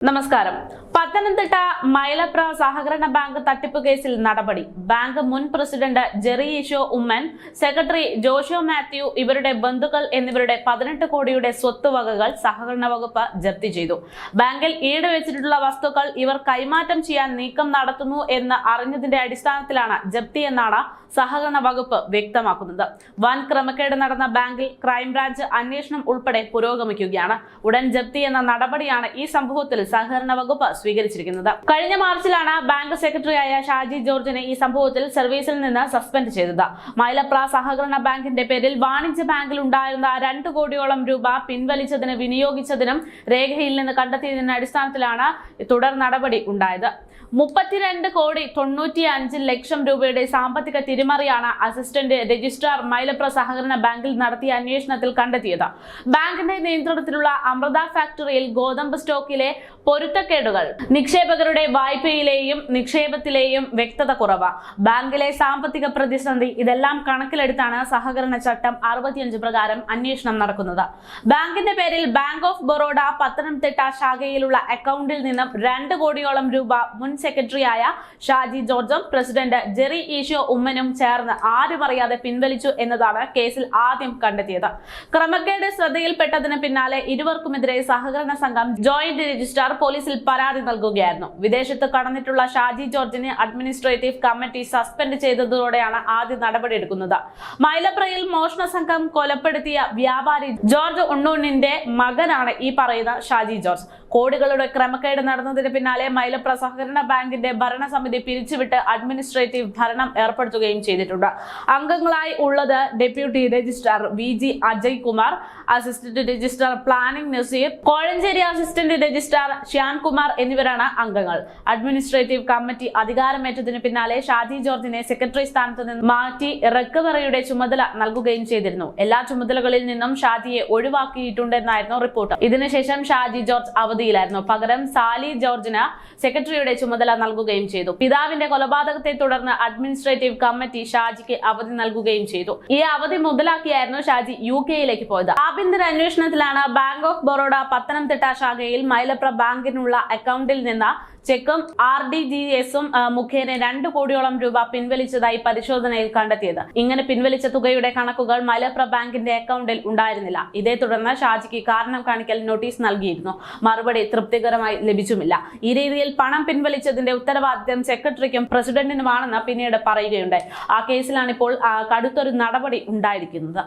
നമസ്കാരം. പത്തനംതിട്ട മൈലപ്ര സഹകരണ ബാങ്ക് തട്ടിപ്പ് കേസിൽ നടപടി. ബാങ്ക് മുൻ പ്രസിഡന്റ് ജെറി ഈശോ ഉമ്മൻ, സെക്രട്ടറി ജോഷോ മാത്യു, ഇവരുടെ ബന്ധുക്കൾ എന്നിവരുടെ 18 കോടിയുടെ സ്വത്തുവകകൾ സഹകരണ വകുപ്പ് ജപ്തി ചെയ്തു. ബാങ്കിൽ ഈട് വെച്ചിട്ടുള്ള വസ്തുക്കൾ ഇവർ കൈമാറ്റം ചെയ്യാൻ നീക്കം നടത്തുന്നു എന്ന് അറിഞ്ഞതിന്റെ അടിസ്ഥാനത്തിലാണ് ജപ്തി എന്നാണ് സഹകരണ വകുപ്പ് വ്യക്തമാക്കുന്നത്. വൻ ക്രമക്കേട് നടന്ന ബാങ്കിൽ ക്രൈംബ്രാഞ്ച് അന്വേഷണം ഉൾപ്പെടെ പുരോഗമിക്കുകയാണ്. ഉടൻ ജപ്തി എന്ന നടപടിയാണ് ഈ സംഭവത്തിൽ സഹകരണ വകുപ്പ് സ്വീകരിച്ചിരിക്കുന്നത്. കഴിഞ്ഞ മാർച്ചിലാണ് ബാങ്ക് സെക്രട്ടറിയായ ഷാജി ജോർജിനെ ഈ സംഭവത്തിൽ സർവീസിൽ നിന്ന് സസ്പെൻഡ് ചെയ്തത്. മൈലപ്ര സഹകരണ ബാങ്കിന്റെ പേരിൽ വാണിജ്യ ബാങ്കിൽ ഉണ്ടായിരുന്ന 2 കോടിയോളം രൂപ പിൻവലിച്ചതിന് വിനിയോഗിച്ചതിനും രേഖയിൽ നിന്ന് കണ്ടെത്തിയതിന്റെ അടിസ്ഥാനത്തിലാണ് തുടർ നടപടി ഉണ്ടായത്. 32,95,00,000 രൂപയുടെ സാമ്പത്തിക തിരിമറിയാണ് അസിസ്റ്റന്റ് രജിസ്ട്രാർ മൈലപ്ര സഹകരണ ബാങ്കിൽ നടത്തിയ അന്വേഷണത്തിൽ കണ്ടെത്തിയത്. ബാങ്കിന്റെ നിയന്ത്രണത്തിലുള്ള അമൃത ഫാക്ടറിയിൽ ഗോതമ്പ് സ്റ്റോക്കിലെ പൊരുത്തക്കേടുകൾ, നിക്ഷേപകരുടെ വായ്പയിലെയും നിക്ഷേപത്തിലെയും വ്യക്തത കുറവ്, ബാങ്കിലെ സാമ്പത്തിക പ്രതിസന്ധി, ഇതെല്ലാം കണക്കിലെടുത്താണ് സഹകരണ ചട്ടം 65 പ്രകാരം അന്വേഷണം നടക്കുന്നത്. ബാങ്കിന്റെ പേരിൽ ബാങ്ക് ഓഫ് ബറോഡ പത്തനംതിട്ട ശാഖയിലുള്ള അക്കൗണ്ടിൽ നിന്നും 2 കോടിയോളം രൂപ മുൻ സെക്രട്ടറിയായ ഷാജി ജോർജും പ്രസിഡന്റ് ജെറി ഈശോ ഉമ്മനും ചേർന്ന് ആരും അറിയാതെ പിൻവലിച്ചു എന്നതാണ് കേസിൽ ആദ്യം കണ്ടെത്തിയത്. ക്രമക്കേട് ശ്രദ്ധയിൽപ്പെട്ടതിന് പിന്നാലെ ഇരുവർക്കുമെതിരെ സഹകരണ സംഘം ജോയിന്റ് രജിസ്ട്രാർ പോലീസിൽ പരാതി നൽകുകയായിരുന്നു. വിദേശത്ത് കടന്നിട്ടുള്ള ഷാജി ജോർജിനെ അഡ്മിനിസ്ട്രേറ്റീവ് കമ്മിറ്റി സസ്പെൻഡ് ചെയ്തതോടെയാണ് ആദ്യ നടപടിയെടുക്കുന്നത്. മൈലപ്രയിൽ മോഷണ സംഘം കൊലപ്പെടുത്തിയ വ്യാപാരി ജോർജ് ഉണ്ണൂണിന്റെ മകനാണ് ഈ പറയുന്ന ഷാജി ജോർജ്. കോടികളുടെ ക്രമക്കേട് നടന്നതിന് പിന്നാലെ മൈലപ്ര സഹകരണ ബാങ്കിന്റെ ഭരണസമിതി പിരിച്ചുവിട്ട് അഡ്മിനിസ്ട്രേറ്റീവ് ഭരണം ഏർപ്പെടുത്തുകയും ചെയ്തിട്ടുണ്ട്. അംഗങ്ങളായി ഉള്ളത് deputy registrar VG Ajay Kumar, assistant registrar planning Nazeer, Kozhencherry assistant registrar Shyankumar എന്നിവരാണ് അംഗങ്ങൾ. അഡ്മിനിസ്ട്രേറ്റീവ് കമ്മിറ്റി അധികാരമേറ്റതിന് പിന്നാലെ ഷാജി ജോർജിനെ സെക്രട്ടറി സ്ഥാനത്ത് നിന്ന് മാറ്റി റിക്കവറിയുടെ ചുമതല നൽകുകയും ചെയ്തിരുന്നു. എല്ലാ ചുമതലകളിൽ നിന്നും ഷാജിയെ ഒഴിവാക്കിയിട്ടുണ്ടെന്നായിരുന്നു റിപ്പോർട്ട്. ഇതിനുശേഷം ഷാജി ജോർജ് അവധിയിലായിരുന്നു. പകരം സാലി ജോർജിന് സെക്രട്ടറിയുടെ ചുമതല നൽകുകയും ചെയ്തു. പിതാവിന്റെ കൊലപാതകത്തെ തുടർന്ന് അഡ്മിനിസ്ട്രേറ്റീവ് കമ്മിറ്റി ഷാജിക്ക് അവധി നൽകുകയും ചെയ്തു. ഈ അവധി മുതലാക്കിയായിരുന്നു ഷാജി UK പോയത്. ആഭ്യന്തര അന്വേഷണത്തിലാണ് ബാങ്ക് ഓഫ് ബറോഡ പത്തനംതിട്ട ശാഖയിൽ മൈലപ്ര ബാങ്കിനുള്ള അക്കൗണ്ടിൽ നിന്ന് ചെക്കും RDGS മുഖേന 2 കോടിയോളം രൂപ പിൻവലിച്ചതായി പരിശോധനയിൽ കണ്ടെത്തിയത്. ഇങ്ങനെ പിൻവലിച്ച തുകയുടെ കണക്കുകൾ മൈലപ്ര ബാങ്കിന്റെ അക്കൗണ്ടിൽ ഉണ്ടായിരുന്നില്ല. ഇതേ തുടർന്ന് ഷാജിക്ക് കാരണം കാണിക്കൽ നോട്ടീസ് നൽകിയിരുന്നു. മറുപടി തൃപ്തികരമായി ലഭിച്ചുമില്ല. ഈ രീതിയിൽ പണം പിൻവലിച്ചതിന്റെ ഉത്തരവാദിത്തം സെക്രട്ടറിക്കും പ്രസിഡന്റിനുമാണെന്ന് പിന്നീട് പറയുകയുണ്ടായി. ആ കേസിലാണിപ്പോൾ കടുത്തൊരു നടപടി ഉണ്ടായിരിക്കുന്നത്.